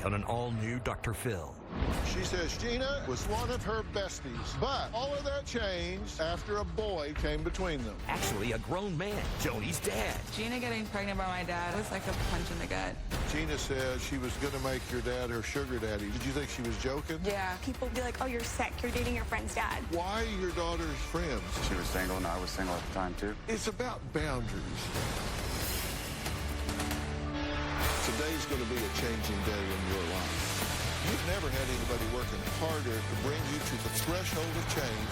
on an all-new Dr. Phil. She says Gina was one of her besties, but all of that changed after a boy came between them. Actually, a grown man, Joni's dad. Gina getting pregnant by my dad was like a punch in the gut. Gina says she was going to make your dad her sugar daddy. Did you think she was joking? Yeah. People be like, oh, you're sick. You're dating your friend's dad. Why are your daughters friends? She was single and I was single at the time, too. It's about boundaries. Today's going to be a changing day in your life. You've never had anybody working harder to bring you to the threshold of change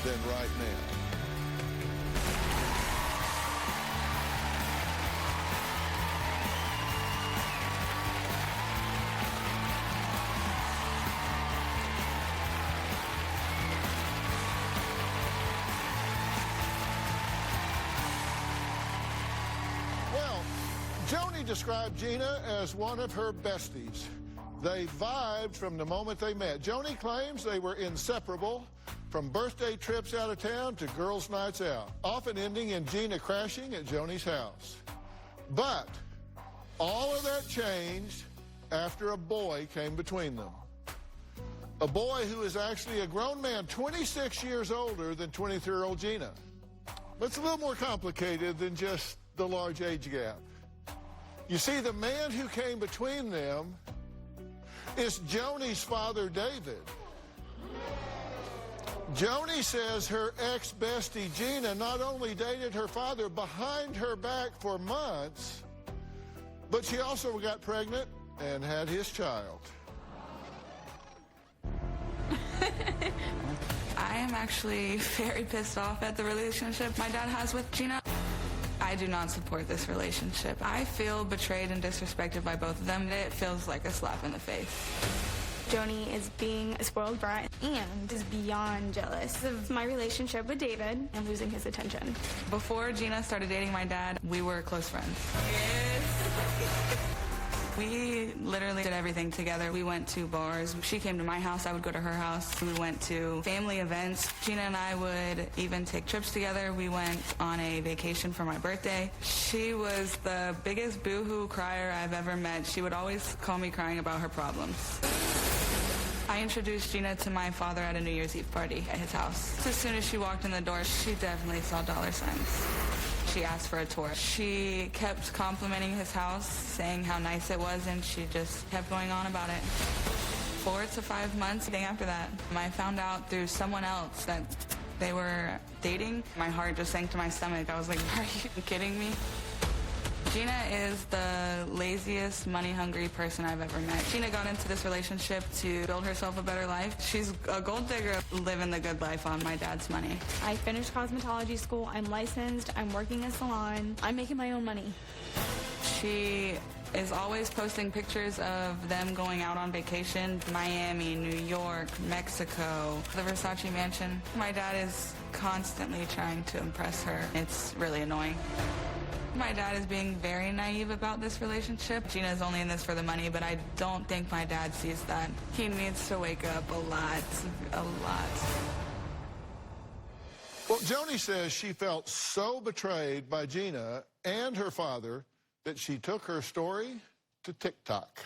than right now. Joni described Gina as one of her besties. They vibed from the moment they met. Joni claims they were inseparable, from birthday trips out of town to girls' nights out, often ending in Gina crashing at Joni's house. But all of that changed after a boy came between them. A boy who is actually a grown man, 26 years older than 23-year-old Gina. But it's a little more complicated than just the large age gap. You see, the man who came between them is Joni's father, David. Joni says her ex-bestie, Gina, not only dated her father behind her back for months, but she also got pregnant and had his child. I am actually very pissed off at the relationship my dad has with Gina. I do not support this relationship. I feel betrayed and disrespected by both of them. It feels like a slap in the face. Joni is being a spoiled brat and is beyond jealous of my relationship with David and losing his attention. Before Gina started dating my dad, we were close friends. Yes. We literally did everything together. We went to bars. She came to my house. I would go to her house. We went to family events. Gina and I would even take trips together. We went on a vacation for my birthday. She was the biggest boo-hoo crier I've ever met. She would always call me crying about her problems. I introduced Gina to my father at a New Year's Eve party at his house. As soon as she walked in the door, she definitely saw dollar signs. She asked for a tour. She kept complimenting his house, saying how nice it was, and she just kept going on about it. 4 to 5 months after that, I found out through someone else that they were dating. My heart just sank to my stomach. I was like, are you kidding me? Gina is the laziest, money-hungry person I've ever met. Gina got into this relationship to build herself a better life. She's a gold digger living the good life on my dad's money. I finished cosmetology school. I'm licensed. I'm working a salon. I'm making my own money. She is always posting pictures of them going out on vacation. Miami, New York, Mexico, the Versace mansion. My dad is constantly trying to impress her. It's really annoying. My dad is being very naive about this relationship. Gina is only in this for the money, but I don't think my dad sees that. He needs to wake up a lot. Well, Joni says she felt so betrayed by Gina and her father that she took her story to TikTok.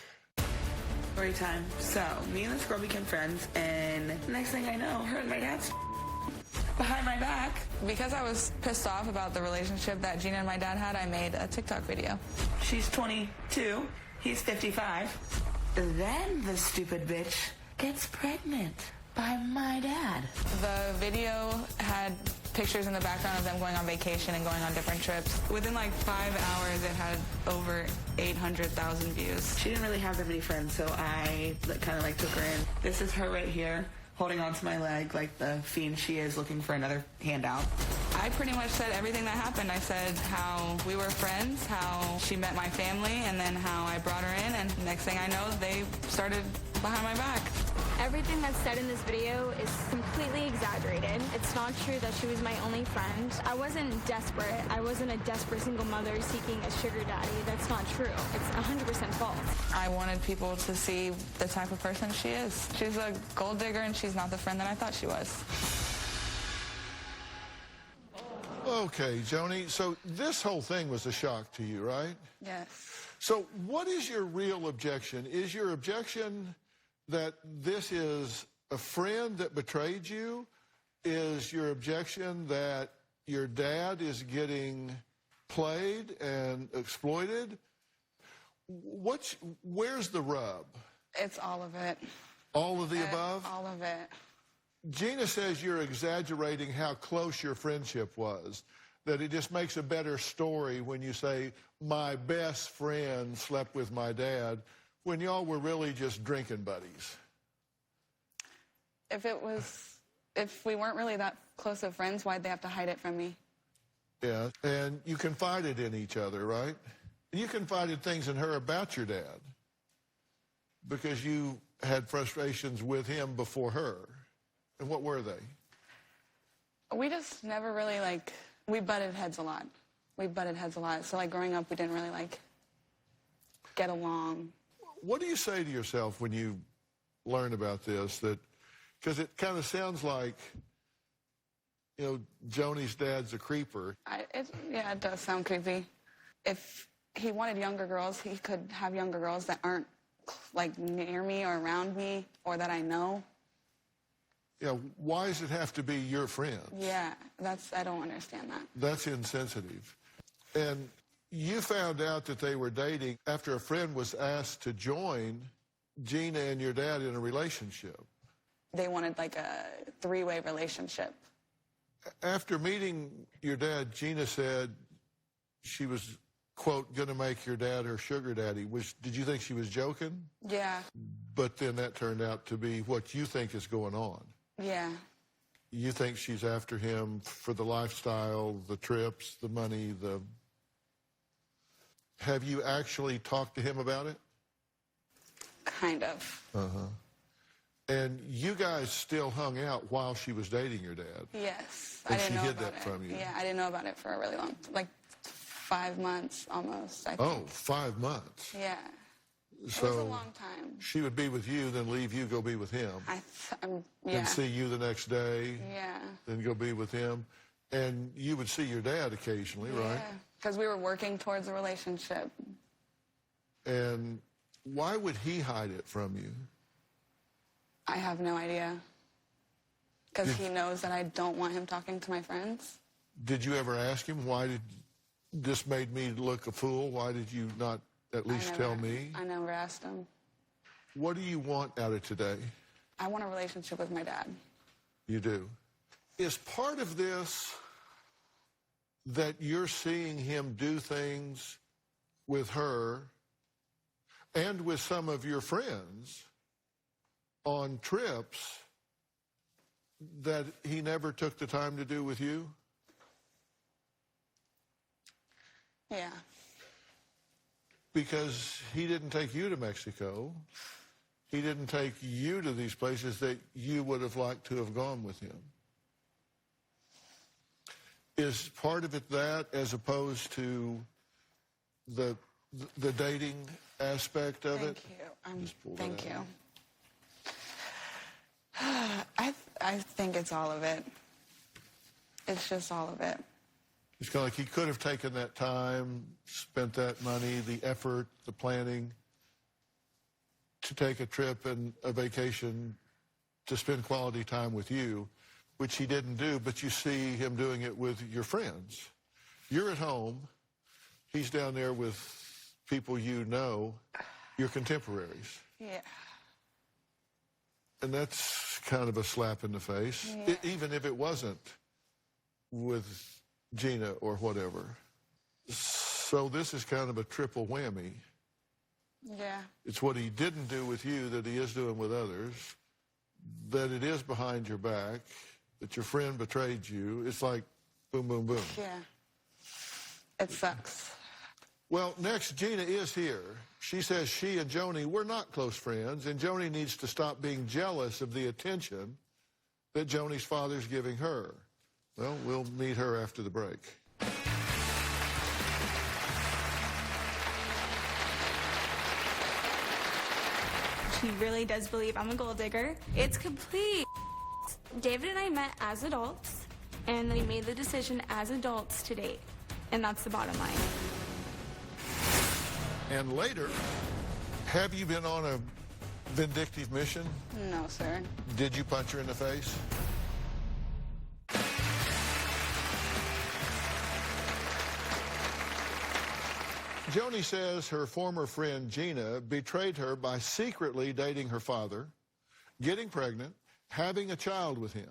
Story time. So, me and this girl became friends, and next thing I know, her and my dad's behind my back. Because I was pissed off about the relationship that Gina and my dad had, I made a TikTok video. She's 22, he's 55. Then the stupid bitch gets pregnant by my dad. The video had pictures in the background of them going on vacation and going on different trips. Within like 5 hours, it had over 800,000 views. She didn't really have that many friends, so I kind of like took her in. This is her right here, holding onto my leg like the fiend she is, looking for another handout. I pretty much said everything that happened. I said how we were friends, how she met my family, and then how I brought her in, and next thing I know, they started behind my back. Everything that's said in this video is completely exaggerated. It's not true that she was my only friend. I wasn't desperate. I wasn't a desperate single mother seeking a sugar daddy. That's not true. It's 100% false. I wanted people to see the type of person she is. She's a gold digger, and she's not the friend that I thought she was. Okay, Joni, so this whole thing was a shock to you, right? Yes. So what is your real objection? Is your objection that this is a friend that betrayed you? Is your objection that your dad is getting played and exploited? Where's the rub? It's all of it. All of the above? All of it. Gina says you're exaggerating how close your friendship was, that it just makes a better story when you say, my best friend slept with my dad, when y'all were really just drinking buddies. If we weren't really that close of friends, why'd they have to hide it from me? Yeah, and you confided in each other, right? You confided things in her about your dad because you had frustrations with him before her. And what were they? We just never really, we butted heads a lot. So, growing up, we didn't really, get along. What do you say to yourself when you learn about this? Because it kind of sounds like, Joni's dad's a creeper. Yeah, it does sound creepy. If he wanted younger girls, he could have younger girls that aren't, near me or around me or that I know. Yeah, why does it have to be your friends? Yeah, I don't understand that. That's insensitive. And you found out that they were dating after a friend was asked to join Gina and your dad in a relationship. They wanted, a three-way relationship. After meeting your dad, Gina said she was, quote, going to make your dad her sugar daddy. Did you think she was joking? Yeah. But then that turned out to be what you think is going on. Yeah. You think she's after him for the lifestyle, the trips, the money, Have you actually talked to him about it? Kind of. Uh-huh. And you guys still hung out while she was dating your dad? Yes. And I didn't she know hid about that it. from you? Yeah, I didn't know about it for a really long, 5 months almost, I think. Oh, 5 months. Yeah. So it was a long time. She would be with you, then leave you, go be with him. Yeah. And see you the next day. Yeah. Then go be with him. And you would see your dad occasionally, right? Yeah, because we were working towards a relationship. And why would he hide it from you? I have no idea. Because he knows that I don't want him talking to my friends. Did you ever ask him, why did this made me look a fool? Why did you not at least tell me? I never asked him. What do you want out of today? I want a relationship with my dad. You do. Is part of this that you're seeing him do things with her and with some of your friends on trips that he never took the time to do with you? Yeah. Because he didn't take you to Mexico. He didn't take you to these places that you would have liked to have gone with him. Is part of it that as opposed to the dating aspect of it? Thank you. I think it's all of it. It's just all of it. It's kind of like he could have taken that time, spent that money, the effort, the planning, to take a trip and a vacation to spend quality time with you, which he didn't do, but you see him doing it with your friends. You're at home. He's down there with people you know, your contemporaries. Yeah. And that's kind of a slap in the face, even if it wasn't with Gina or whatever. So this is kind of a triple whammy. Yeah. It's what he didn't do with you that he is doing with others, that it is behind your back, that your friend betrayed you. It's like boom, boom, boom. Yeah. It sucks. Well, next, Gina is here. She says she and Joni were not close friends, and Joni needs to stop being jealous of the attention that Joni's father's giving her. Well, we'll meet her after the break. She really does believe I'm a gold digger. It's complete. David and I met as adults, and we made the decision as adults to date. And that's the bottom line. And later, have you been on a vindictive mission? No, sir. Did you punch her in the face? Joni says her former friend Gina betrayed her by secretly dating her father, getting pregnant, having a child with him.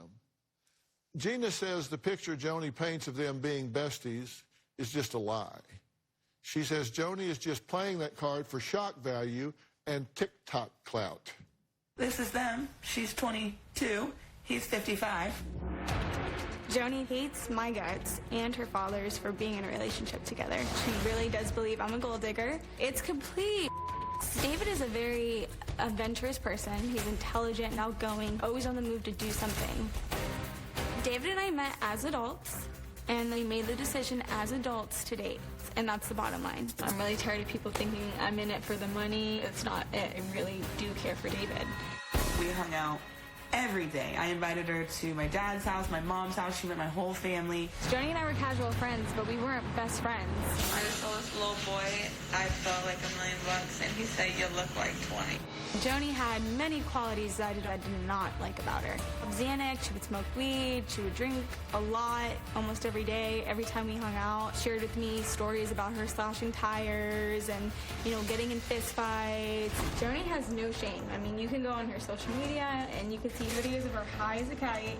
Gina says the picture Joni paints of them being besties is just a lie. She says Joni is just playing that card for shock value and TikTok clout. This is them. She's 22. He's 55. Joni hates my guts and her father's for being in a relationship together. She really does believe I'm a gold digger. It's complete. David is a very adventurous person. He's intelligent and outgoing, always on the move to do something. David and I met as adults, and we made the decision as adults to date. And that's the bottom line. I'm really tired of people thinking I'm in it for the money. It's not it. I really do care for David. We hung out every day. I invited her to my dad's house, my mom's house. She met my whole family. Joni and I were casual friends, but we weren't best friends. I just told this little boy I felt like $1 million, and he said, you look like 20. Joni had many qualities that I did not like about her. Xanax, she would smoke weed, she would drink a lot, almost every day. Every time we hung out, shared with me stories about her slashing tires and, getting in fist fights. Joni has no shame. I mean, you can go on her social media and you can see videos of her high as a kite,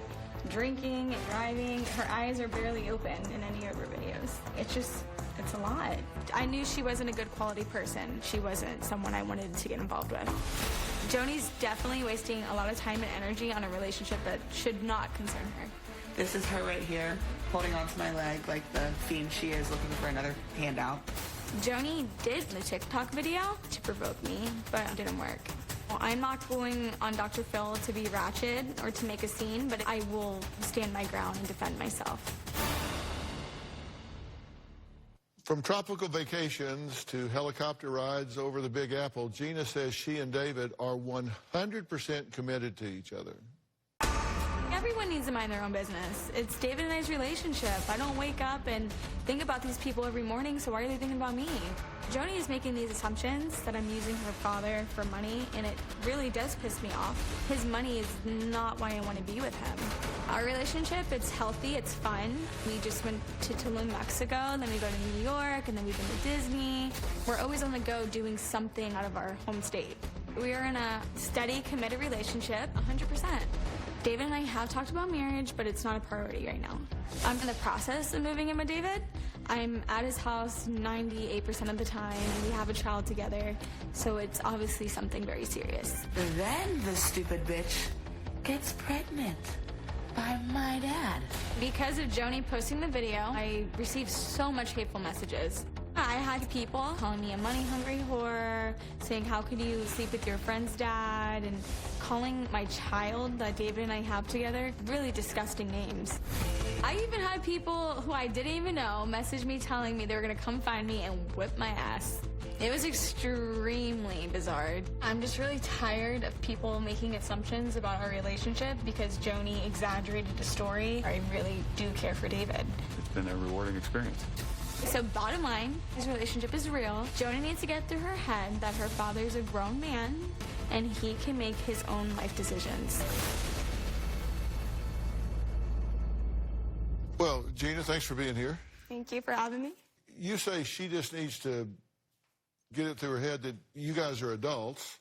drinking and driving. Her eyes are barely open in any of her videos. It's a lot. I knew she wasn't a good quality person. She wasn't someone I wanted to get involved with. Joni's definitely wasting a lot of time and energy on a relationship that should not concern her. This is her right here, holding onto my leg like the fiend she is, looking for another handout. Joni did the TikTok video to provoke me, but it didn't work. Well, I'm not going on Dr. Phil to be ratchet or to make a scene, but I will stand my ground and defend myself. From tropical vacations to helicopter rides over the Big Apple, Gina says she and David are 100% committed to each other. Everyone needs to mind their own business. It's David and I's relationship. I don't wake up and think about these people every morning, so why are they thinking about me? Joni is making these assumptions that I'm using her father for money, and it really does piss me off. His money is not why I want to be with him. Our relationship, it's healthy, it's fun. We just went to Tulum, Mexico, then we go to New York, and then we've been to Disney. We're always on the go doing something out of our home state. We are in a steady, committed relationship, 100%. David and I have talked about marriage, but it's not a priority right now. I'm in the process of moving in with David. I'm at his house 98% of the time. We have a child together, so it's obviously something very serious. Then the stupid bitch gets pregnant by my dad. Because of Joni posting the video, I received so much hateful messages. I had people calling me a money-hungry whore, saying, how could you sleep with your friend's dad, and calling my child that David and I have together really disgusting names. I even had people who I didn't even know message me telling me they were going to come find me and whip my ass. It was extremely bizarre. I'm just really tired of people making assumptions about our relationship because Joni exaggerated the story. I really do care for David. It's been a rewarding experience. So bottom line, his relationship is real. Joni needs to get through her head that her father's a grown man and he can make his own life decisions. Well, Gina, thanks for being here. Thank you for having me. You say she just needs to get it through her head that you guys are adults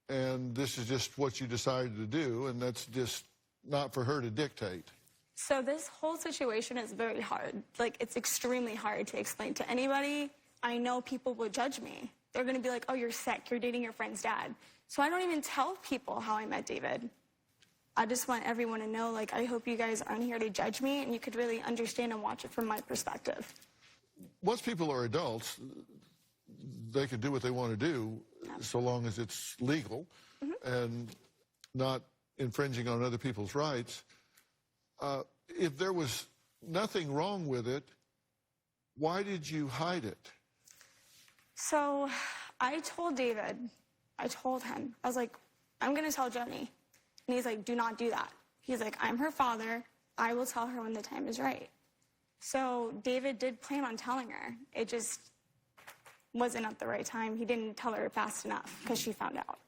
and this is just what you decided to do, and that's just not for her to dictate. So this whole situation is very hard. Like, it's extremely hard to explain to anybody. I know people will judge me. They're going to be like, oh, you're sick. You're dating your friend's dad. So I don't even tell people how I met David. I just want everyone to know, like, I hope you guys aren't here to judge me and you could really understand and watch it from my perspective. Once people are adults, they can do what they want to do so long as it's legal and not infringing on other people's rights. If there was nothing wrong with it, why did you hide it? So I told David, I was like, I'm going to tell Joni. And he's like, do not do that. He's like, I'm her father. I will tell her when the time is right. So David did plan on telling her. It just wasn't at the right time. He didn't tell her fast enough because she found out.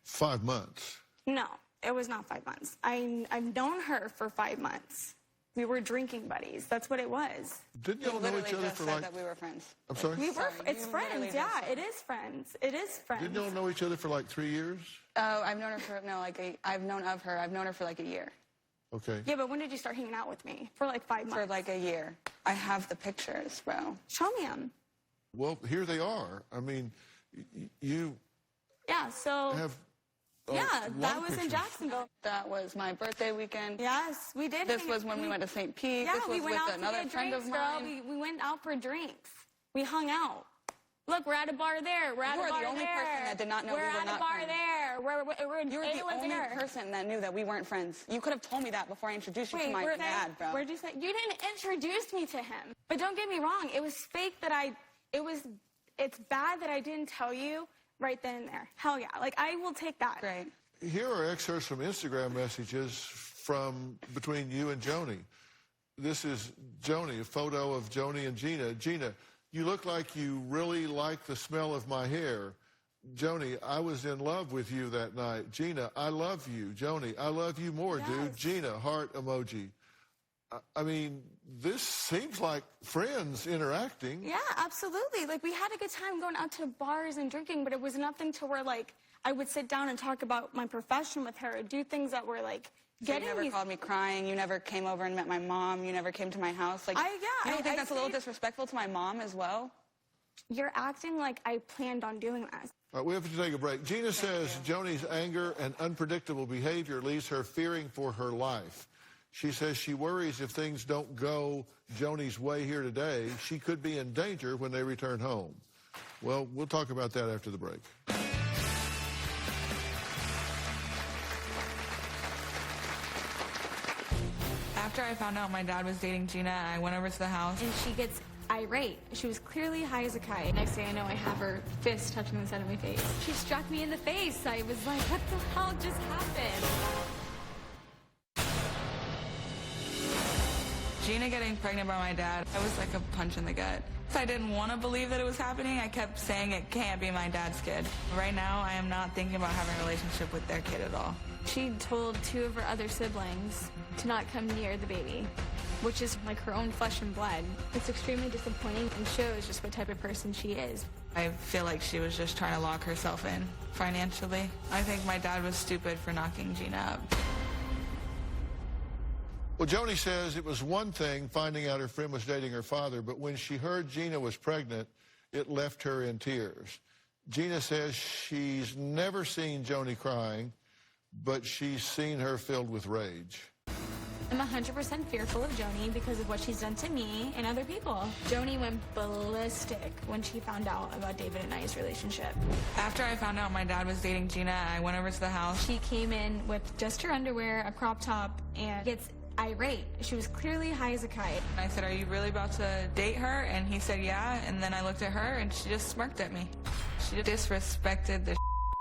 5 months. No, it was not 5 months. I've known her for 5 months. We were drinking buddies. That's what it was. Didn't y'all know each other for like... that we were friends. I'm sorry? We were, it's you friends, literally yeah, just said it is friends. It is friends. Didn't y'all know each other for like 3 years? Oh, I've known her for, no, I've known of her. I've known her for like a year. Okay. Yeah, but when did you start hanging out with me? For like 5 months. For like a year. I have the pictures, bro. Show me them. Well, here they are. I mean, you Yeah, so... have... yeah, lot that of was in pictures. Jacksonville. That was my birthday weekend. Yes, we did. This was when we went to St. Pete. Yeah, this was we went with out another to get friend drinks, of girl. mine. We went out for drinks. We hung out. Look, we're at a bar there. We're at You a are bar the only there. person that did not know we're we were at not a bar friends. there. We're You were the Ayla's only there. person that knew that we weren't friends. You could have told me that before I introduced you to my dad, bro. Where'd you say? You didn't introduce me to him. But don't get me wrong. It was fake that it's bad that I didn't tell you right then and there. Hell yeah. Like, I will take that. Great. Here are excerpts from Instagram messages from between you and Joni. This is Joni, a photo of Joni and Gina. Gina, you look like you really like the smell of my hair. Joni, I was in love with you that night. Gina, I love you. Joni, I love you more, dude. Gina, heart emoji. I mean, this seems like friends interacting. Yeah, absolutely. Like, we had a good time going out to bars and drinking, but it was nothing to where, like, I would sit down and talk about my profession with her, do things that were, like, So you never called me crying. You never came over and met my mom. You never came to my house. Like, you don't think that's a little disrespectful to my mom as well? You're acting like I planned on doing that. All right, we have to take a break. Gina says Joni's anger and unpredictable behavior leaves her fearing for her life. She says she worries if things don't go Joni's way here today, she could be in danger when they return home. Well, we'll talk about that after the break. After I found out my dad was dating Gina, I went over to the house. And she gets irate. She was clearly high as a kite. Next thing I know, I have her fist touching the side of my face. She struck me in the face. I was like, what the hell just happened? Gina getting pregnant by my dad, it was like a punch in the gut. I didn't want to believe that it was happening. I kept saying it can't be my dad's kid. Right now, I am not thinking about having a relationship with their kid at all. She told 2 of her other siblings to not come near the baby, which is like her own flesh and blood. It's extremely disappointing and shows just what type of person she is. I feel like she was just trying to lock herself in financially. I think my dad was stupid for knocking Gina up. Well, Joni says it was one thing finding out her friend was dating her father, but when she heard Gina was pregnant, it left her in tears. Gina says she's never seen Joni crying, but she's seen her filled with rage. I'm 100% fearful of Joni because of what she's done to me and other people. Joni went ballistic when she found out about David and I's relationship. After I found out my dad was dating Gina, I went over to the house. She came in with just her underwear, a crop top, and gets irate. She was clearly high as a kite. I said, are you really about to date her? And he said, yeah. And then I looked at her and she just smirked at me. She disrespected the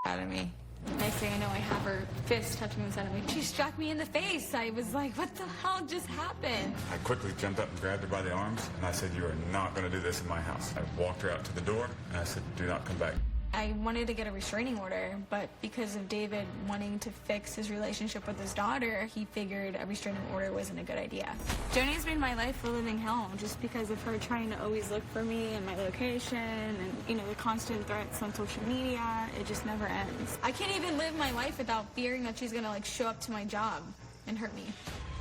out of me. Next thing I know, I have her fist touching the side of me. She struck me in the face. I was like, what the hell just happened? I quickly jumped up and grabbed her by the arms, and I said, you are not going to do this in my house. I walked her out to the door, and I said, do not come back. I wanted to get a restraining order, but because of David wanting to fix his relationship with his daughter, he figured a restraining order wasn't a good idea. Joni's made my life a living hell just because of her trying to always look for me and my location and, you know, the constant threats on social media. It just never ends. I can't even live my life without fearing that she's gonna, like, show up to my job and hurt me.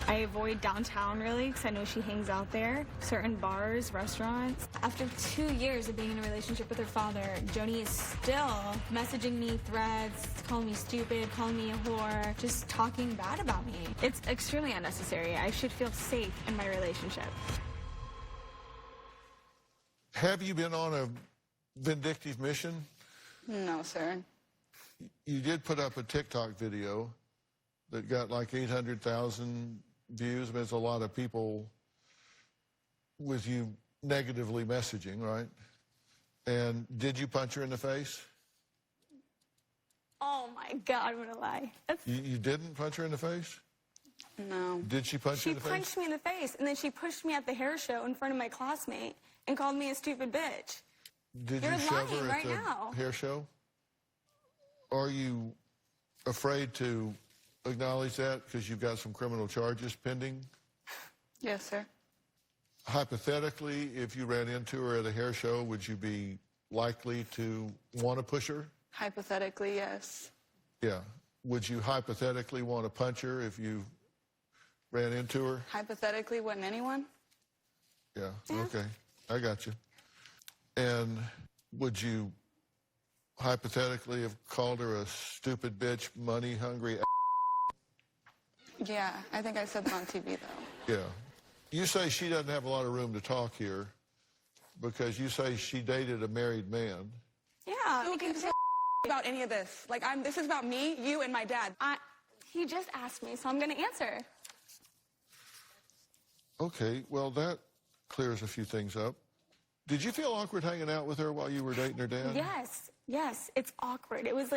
I avoid downtown, really, because I know she hangs out there. Certain bars, restaurants. After 2 years of being in a relationship with her father, Joni is still messaging me threats, calling me stupid, calling me a whore, just talking bad about me. It's extremely unnecessary. I should feel safe in my relationship. Have you been on a vindictive mission? No, sir. You did put up a TikTok video that got like 800,000 views. I mean, there's a lot of people with you negatively messaging, right? And did you punch her in the face? Oh my God, what a lie. You didn't punch her in the face? No. Did she punch you in the face? She punched me in the face, and then she pushed me at the hair show in front of my classmate and called me a stupid bitch. Did You're you shove lying her right at the now. hair show? Are you afraid to acknowledge that because you've got some criminal charges pending? Yes, sir. Hypothetically, if you ran into her at a hair show, would you be likely to want to push her? Hypothetically, yes. Yeah. Would you hypothetically want to punch her if you ran into her? Hypothetically, wouldn't anyone? Yeah. Okay. I got you. And would you hypothetically have called her a stupid bitch, money-hungry Yeah, I think I said that on TV, though. Yeah. You say she doesn't have a lot of room to talk here because you say she dated a married man. Yeah. Who can say about any of this? Like, this is about me, you, and my dad. He just asked me, so I'm going to answer. Okay, well, that clears a few things up. Did you feel awkward hanging out with her while you were dating her dad? Yes, it's awkward. It was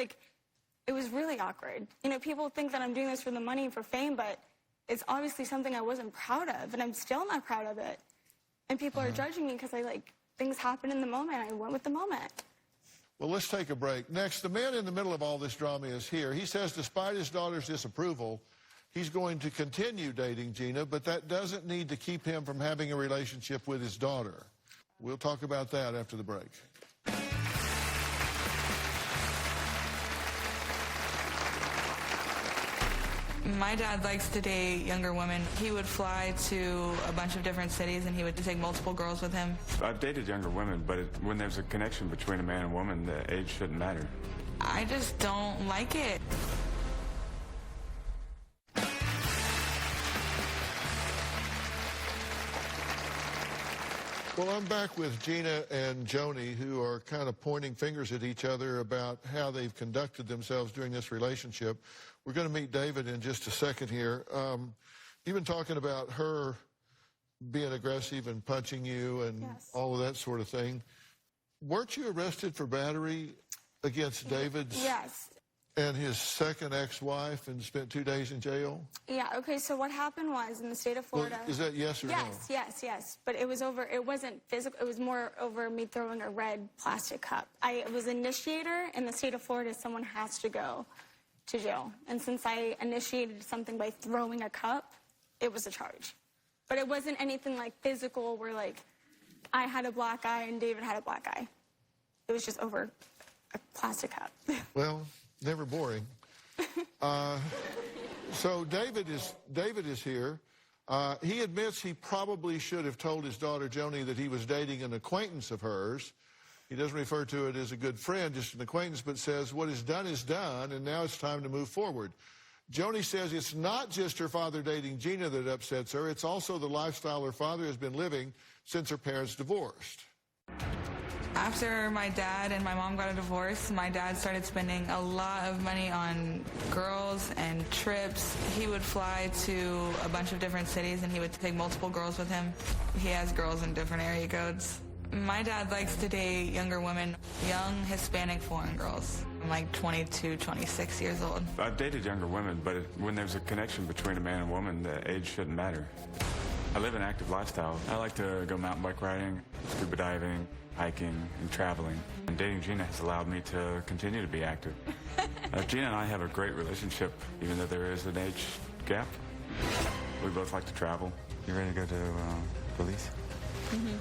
really awkward. You know, people think that I'm doing this for the money and for fame, but it's obviously something I wasn't proud of, and I'm still not proud of it. And people are judging me because things happen in the moment. I went with the moment. Well, let's take a break. Next, the man in the middle of all this drama is here. He says despite his daughter's disapproval, he's going to continue dating Gina, but that doesn't need to keep him from having a relationship with his daughter. We'll talk about that after the break. My dad likes to date younger women. He would fly to a bunch of different cities and he would take multiple girls with him. I've dated younger women, but when there's a connection between a man and woman, the age shouldn't matter. I just don't like it. Well, I'm back with Gina and Joni, who are kind of pointing fingers at each other about how they've conducted themselves during this relationship. We're going to meet David in just a second here. You've been talking about her being aggressive and punching you and all of that sort of thing. Weren't you arrested for battery against David's and his second ex-wife and spent 2 days in jail? Yeah, okay, so what happened was in the state of Florida... Well, is that yes or no? Yes. But it wasn't physical, it was more over me throwing a red plastic cup. I was initiator. In the state of Florida, someone has to go to jail. And since I initiated something by throwing a cup, it was a charge. But it wasn't anything like physical where like I had a black eye and David had a black eye. It was just over a plastic cup. Well, never boring. So David is here. He admits he probably should have told his daughter Joni that he was dating an acquaintance of hers. He doesn't refer to it as a good friend, just an acquaintance, but says what is done, and now it's time to move forward. Joni says it's not just her father dating Gina that upsets her, it's also the lifestyle her father has been living since her parents divorced. After my dad and my mom got a divorce, my dad started spending a lot of money on girls and trips. He would fly to a bunch of different cities and he would take multiple girls with him. He has girls in different area codes. My dad likes to date younger women, young Hispanic foreign girls. I'm like 22, 26 years old. I've dated younger women, but when there's a connection between a man and woman, the age shouldn't matter. I live an active lifestyle. I like to go mountain bike riding, scuba diving, hiking, and traveling. And dating Gina has allowed me to continue to be active. Gina and I have a great relationship, even though there is an age gap. We both like to travel. You ready to go to Belize? Mm-hmm.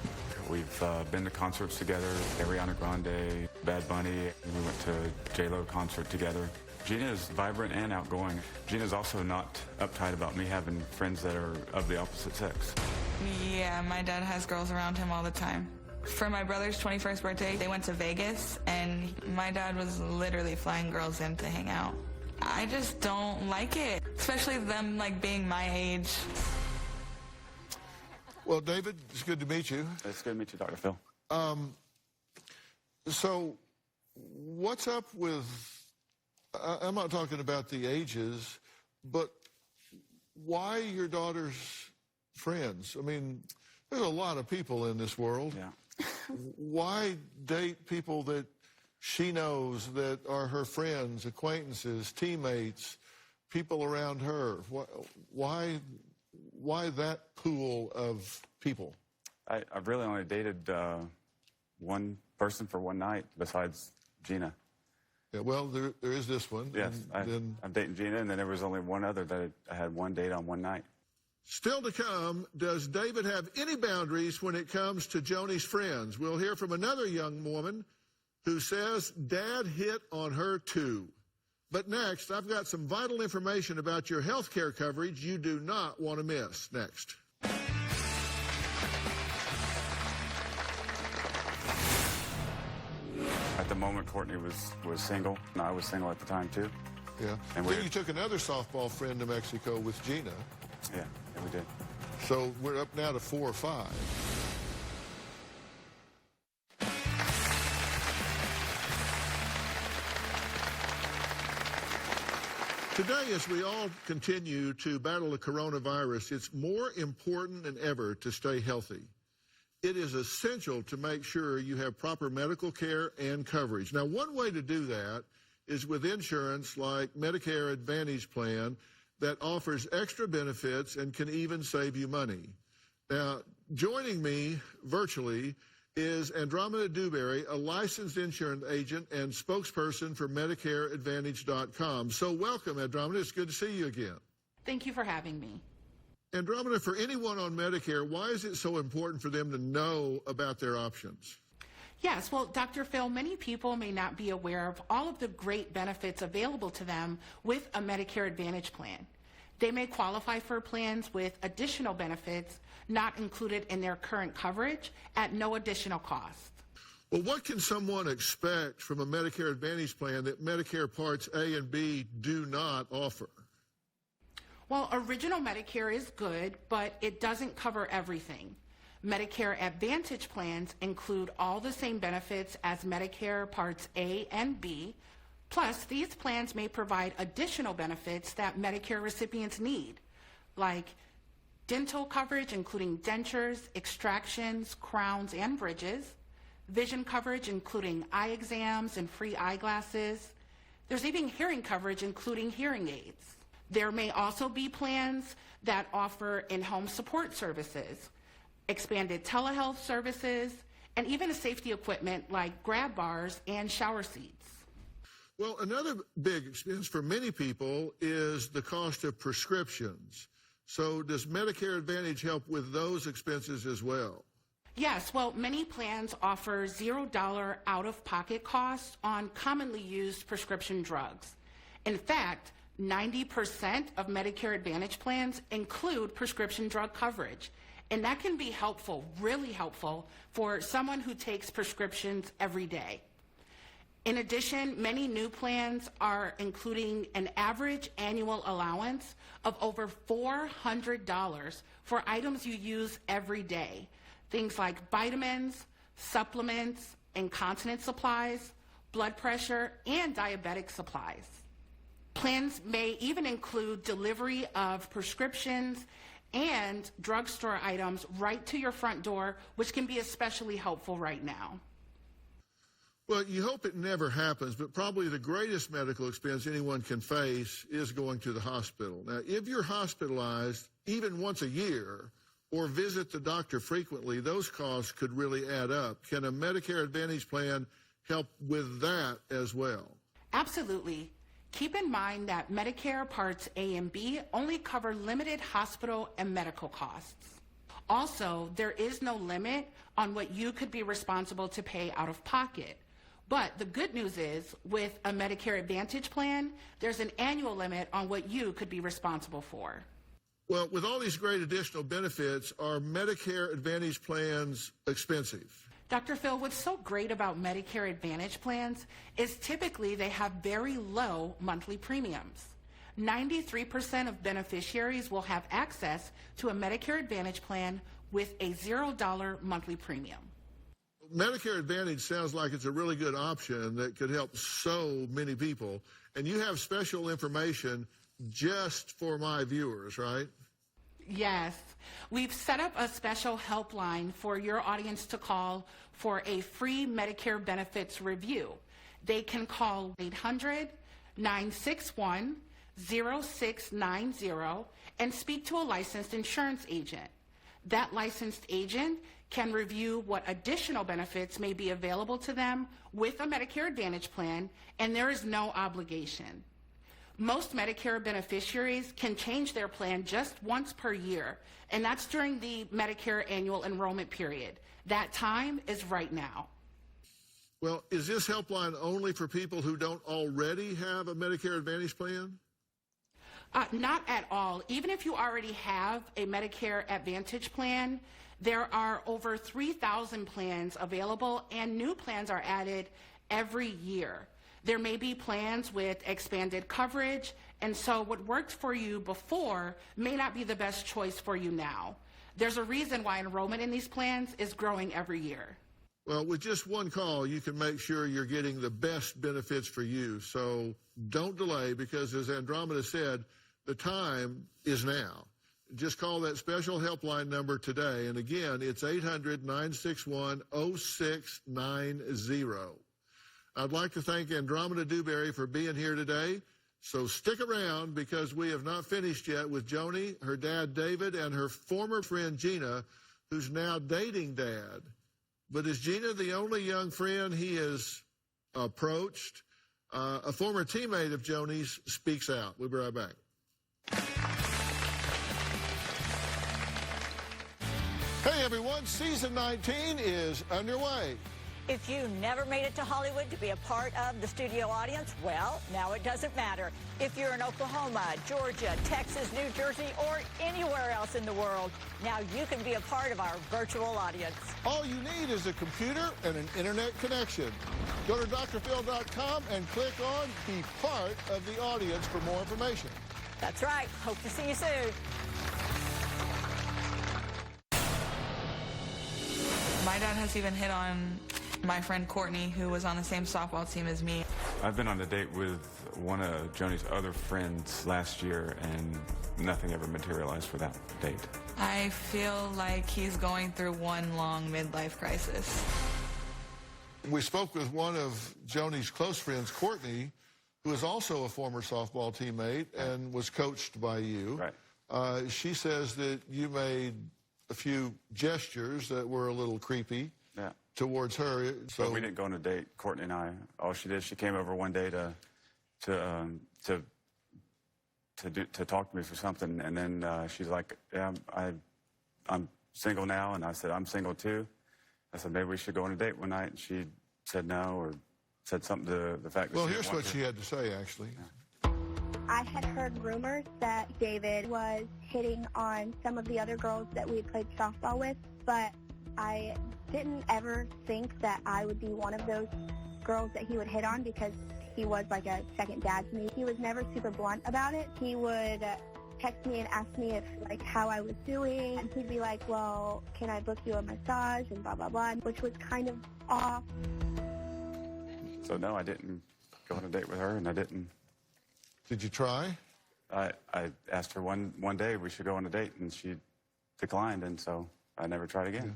We've been to concerts together, Ariana Grande, Bad Bunny, and we went to J-Lo concert together. Gina is vibrant and outgoing. Gina's also not uptight about me having friends that are of the opposite sex. Yeah, my dad has girls around him all the time. For my brother's 21st birthday, they went to Vegas, and my dad was literally flying girls in to hang out. I just don't like it, especially them, like, being my age. Well, David, it's good to meet you. It's good to meet you, Dr. Phil. So what's up with, I'm not talking about the ages, but why your daughter's friends? I mean, there's a lot of people in this world. Yeah. Why date people that she knows that are her friends, acquaintances, teammates, people around her? Why that pool of people? I've really only dated one person for one night besides Gina. Yeah, well, there is this one. Yes, and I'm dating Gina, and then there was only one other that I had one date on one night. still to come, does David have any boundaries when it comes to Joni's friends? We'll hear from another young woman who says Dad hit on her too. But next, I've got some vital information about your health care coverage you do not want to miss. Next. At the moment, Courtney was single, and I was single at the time, too. Yeah. And then you took another softball friend to Mexico with Gina. Yeah, we did. So we're up now to 4 or 5. Today, as we all continue to battle the coronavirus, it's more important than ever to stay healthy. It is essential to make sure you have proper medical care and coverage. Now, one way to do that is with insurance like Medicare Advantage plan that offers extra benefits and can even save you money. Now, joining me virtually is Andromeda Dewberry, a licensed insurance agent and spokesperson for MedicareAdvantage.com. So welcome, Andromeda. It's good to see you again. Thank you for having me. Andromeda, for anyone on Medicare, why is it so important for them to know about their options? Yes, well, Dr. Phil, many people may not be aware of all of the great benefits available to them with a Medicare Advantage plan. They may qualify for plans with additional benefits not included in their current coverage at no additional cost. Well, what can someone expect from a Medicare Advantage plan that Medicare Parts A and B do not offer? Well, original Medicare is good, but it doesn't cover everything. Medicare Advantage plans include all the same benefits as Medicare Parts A and B. Plus, these plans may provide additional benefits that Medicare recipients need, like dental coverage, including dentures, extractions, crowns, and bridges, vision coverage, including eye exams and free eyeglasses. There's even hearing coverage, including hearing aids. There may also be plans that offer in-home support services, expanded telehealth services, and even safety equipment like grab bars and shower seats. Well, another big expense for many people is the cost of prescriptions. So does Medicare Advantage help with those expenses as well? Yes, well, many plans offer $0 out-of-pocket costs on commonly used prescription drugs. In fact, 90% of Medicare Advantage plans include prescription drug coverage, and that can be helpful, really helpful, for someone who takes prescriptions every day. In addition, many new plans are including an average annual allowance of over $400 for items you use every day, things like vitamins, supplements, incontinence supplies, blood pressure, and diabetic supplies. Plans may even include delivery of prescriptions and drugstore items right to your front door, which can be especially helpful right now. Well, you hope it never happens, but probably the greatest medical expense anyone can face is going to the hospital. Now, if you're hospitalized even once a year or visit the doctor frequently, those costs could really add up. Can a Medicare Advantage plan help with that as well? Absolutely. Keep in mind that Medicare Parts A and B only cover limited hospital and medical costs. Also, there is no limit on what you could be responsible to pay out of pocket. But the good news is, with a Medicare Advantage plan, there's an annual limit on what you could be responsible for. Well, with all these great additional benefits, are Medicare Advantage plans expensive? Dr. Phil, what's so great about Medicare Advantage plans is typically they have very low monthly premiums. 93% of beneficiaries will have access to a Medicare Advantage plan with a $0 monthly premium. Medicare Advantage sounds like it's a really good option that could help so many people. And you have special information just for my viewers, right? Yes. We've set up a special helpline for your audience to call for a free Medicare benefits review. They can call 800-961-0690 and speak to a licensed insurance agent. That licensed agent can review what additional benefits may be available to them with a Medicare Advantage plan, and there is no obligation. Most Medicare beneficiaries can change their plan just once per year, and that's during the Medicare annual enrollment period. That time is right now. Well, is this helpline only for people who don't already have a Medicare Advantage plan? Not at all. Even if you already have a Medicare Advantage plan, there are over 3,000 plans available, and new plans are added every year. There may be plans with expanded coverage, and so what worked for you before may not be the best choice for you now. There's a reason why enrollment in these plans is growing every year. Well, with just one call, you can make sure you're getting the best benefits for you. So don't delay, because as Andromeda said, the time is now. Just call that special helpline number today. And again, it's 800-961-0690. I'd like to thank Andromeda Dewberry for being here today. So stick around, because we have not finished yet with Joni, her dad David, and her former friend Gina, who's now dating Dad. But is Gina the only young friend he has approached? A former teammate of Joni's speaks out. We'll be right back. Hey everyone, season 19 is underway. If you never made it to Hollywood to be a part of the studio audience, well, now it doesn't matter. If you're in Oklahoma, Georgia, Texas, New Jersey, or anywhere else in the world, now you can be a part of our virtual audience. All you need is a computer and an internet connection. Go to drphil.com and click on Be Part of the Audience for more information. That's right. Hope to see you soon. My dad has even hit on my friend Courtney, who was on the same softball team as me. I've been on a date with one of Joni's other friends last year, and nothing ever materialized for that date. I feel like he's going through one long midlife crisis. We spoke with one of Joni's close friends, Courtney, who is also a former softball teammate and was coached by you. Right. She says that you made a few gestures that were a little creepy. Yeah. Towards her. So but we didn't go on a date, Courtney and I. All she did, she came over one day to talk to me for something, and then she's like, "Yeah, I'm single now," and I said, "I'm single too." I said, "Maybe we should go on a date one night." And she said no, or said something to the fact that. Well, here's what she had to say, actually. Yeah. I had heard rumors that David was hitting on some of the other girls that we had played softball with, but I didn't ever think that I would be one of those girls that he would hit on, because he was like a second dad to me. He was never super blunt about it. He would text me and ask me if, like, how I was doing. And he'd be like, "Well, can I book you a massage?" and blah, blah, blah, which was kind of off. So, no, I didn't go on a date with her, and I didn't. Did you try? I asked her one day we should go on a date, and she declined, and so I never tried again. Yeah.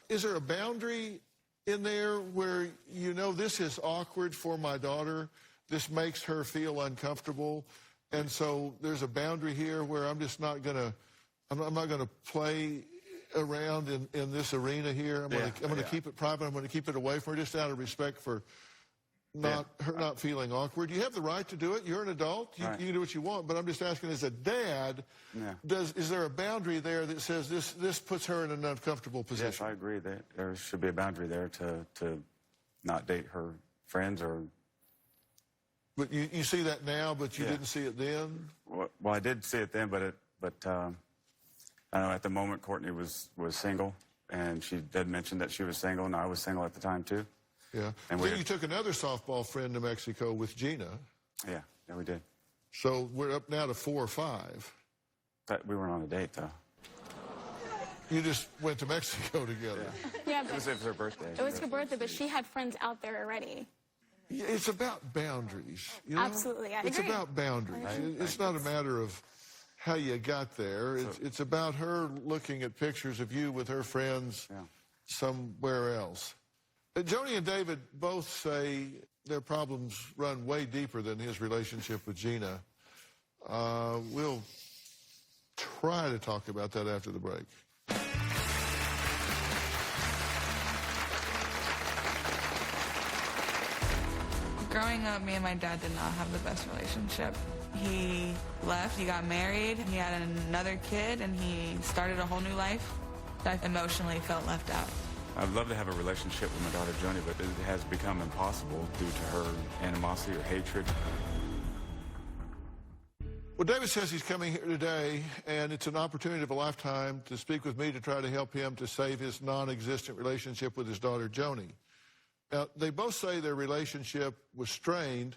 Is there a boundary in there where, you know, this is awkward for my daughter, this makes her feel uncomfortable, and so there's a boundary here where I'm just not gonna, I'm not gonna play around in this arena here. I'm gonna keep it private. I'm gonna keep it away from her, just out of respect for her not feeling awkward. You have the right to do it. You're an adult. You can do what you want. But I'm just asking, as a dad, is there a boundary there that says this puts her in an uncomfortable position? Yes, I agree that there should be a boundary there to not date her friends or. But you see that now, but you didn't see it then? Well, I did see it then, but I know at the moment Courtney was single, and she did mention that she was single, and I was single at the time too. Yeah. And then you took another softball friend to Mexico with Gina. Yeah, we did. So we're up now to 4 or 5. But we weren't on a date, though. You just went to Mexico together. Yeah, it was her birthday. It was her birthday, but she had friends out there already. Yeah, it's about boundaries. You know? Absolutely, I It's agree. about boundaries. It's not a matter of how you got there. It's about her looking at pictures of you with her friends somewhere else. Joni and David both say their problems run way deeper than his relationship with Gina. We'll try to talk about that after the break. Growing up, me and my dad did not have the best relationship. He left, he got married, he had another kid, and he started a whole new life. I emotionally felt left out. I'd love to have a relationship with my daughter Joni, but it has become impossible due to her animosity or hatred. Well, David says he's coming here today, and it's an opportunity of a lifetime to speak with me to try to help him to save his non-existent relationship with his daughter Joni. Now, they both say their relationship was strained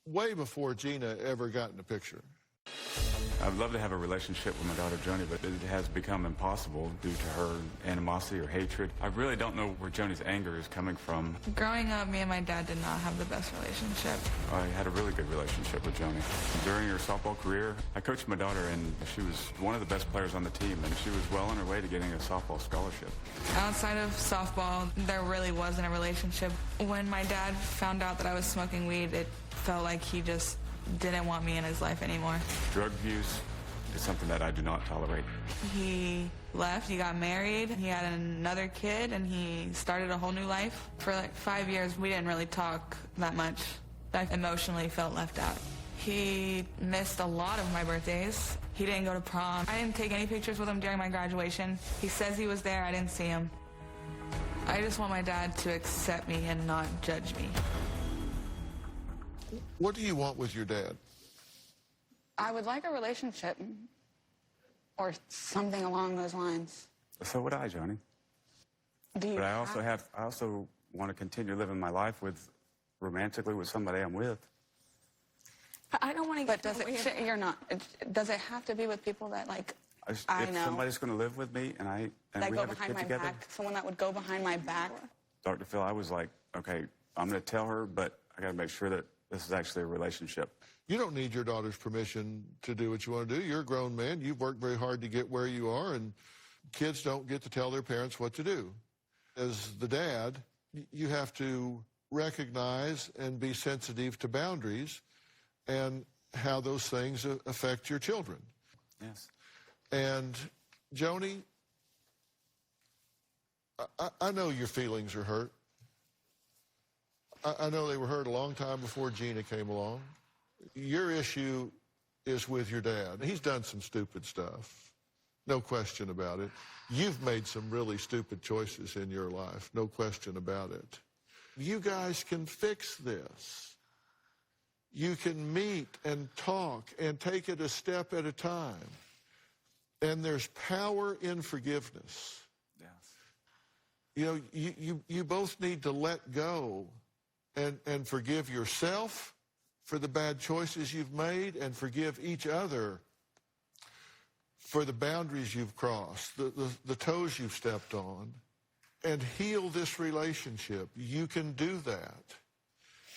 way before Gina ever got in the picture. I'd love to have a relationship with my daughter Joni, but it has become impossible due to her animosity or hatred. I really don't know where Joni's anger is coming from. Growing up, me and my dad did not have the best relationship. I had a really good relationship with Joni. During her softball career, I coached my daughter, and she was one of the best players on the team, and she was well on her way to getting a softball scholarship. Outside of softball, there really wasn't a relationship. When my dad found out that I was smoking weed, it felt like he just didn't want me in his life anymore. Drug abuse is something that I do not tolerate. He left, he got married, he had another kid, and he started a whole new life. For like 5 years, we didn't really talk that much. I emotionally felt left out. He missed a lot of my birthdays. He didn't go to prom. I didn't take any pictures with him during my graduation. He says he was there, I didn't see him. I just want my dad to accept me and not judge me. What do you want with your dad? I would like a relationship or something along those lines. So would I, Joni. But I also want to continue living my life romantically with somebody I'm with. I don't want to get away. You're not. Does it have to be with people that, like, I know? If somebody's going to live with me and that we go have a behind kid my together. back, someone that would go behind my back. Dr. Phil, I was like, okay, I'm going to tell her, but I got to make sure that this is actually a relationship. You don't need your daughter's permission to do what you want to do. You're a grown man. You've worked very hard to get where you are, and kids don't get to tell their parents what to do. As the dad, you have to recognize and be sensitive to boundaries and how those things affect your children. Yes. And, Joni, I know your feelings are hurt. I know they were hurt a long time before Gina came along. Your issue is with your dad. He's done some stupid stuff, no question about it. You've made some really stupid choices in your life, no question about it. You guys can fix this. You can meet and talk and take it a step at a time. And there's power in forgiveness. Yes. You know, you both need to let go and forgive yourself for the bad choices you've made, and forgive each other for the boundaries you've crossed, the toes you've stepped on, and heal this relationship. You can do that.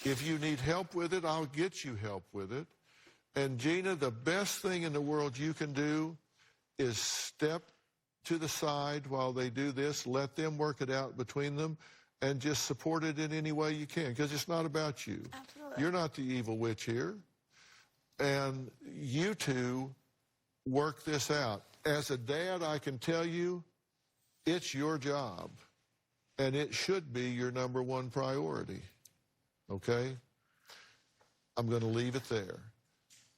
If you need help with it, I'll get you help with it. And Gina, the best thing in the world you can do is step to the side while they do this, let them work it out between them, and just support it in any way you can, because it's not about you. Absolutely. You're not the evil witch here. And you two work this out. As a dad, I can tell you, it's your job, and it should be your number one priority. Okay? I'm going to leave it there.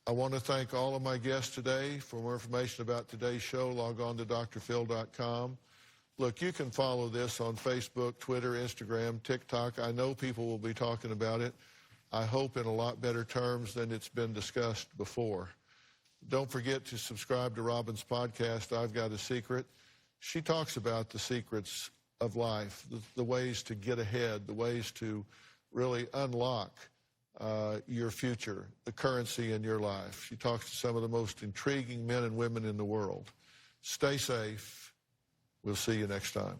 I want to thank all of my guests today. For more information about today's show, log on to drphil.com. Look, you can follow this on Facebook, Twitter, Instagram, TikTok. I know people will be talking about it. I hope in a lot better terms than it's been discussed before. Don't forget to subscribe to Robin's podcast, I've Got a Secret. She talks about the secrets of life, the ways to get ahead, the ways to really unlock your future, the currency in your life. She talks to some of the most intriguing men and women in the world. Stay safe. We'll see you next time.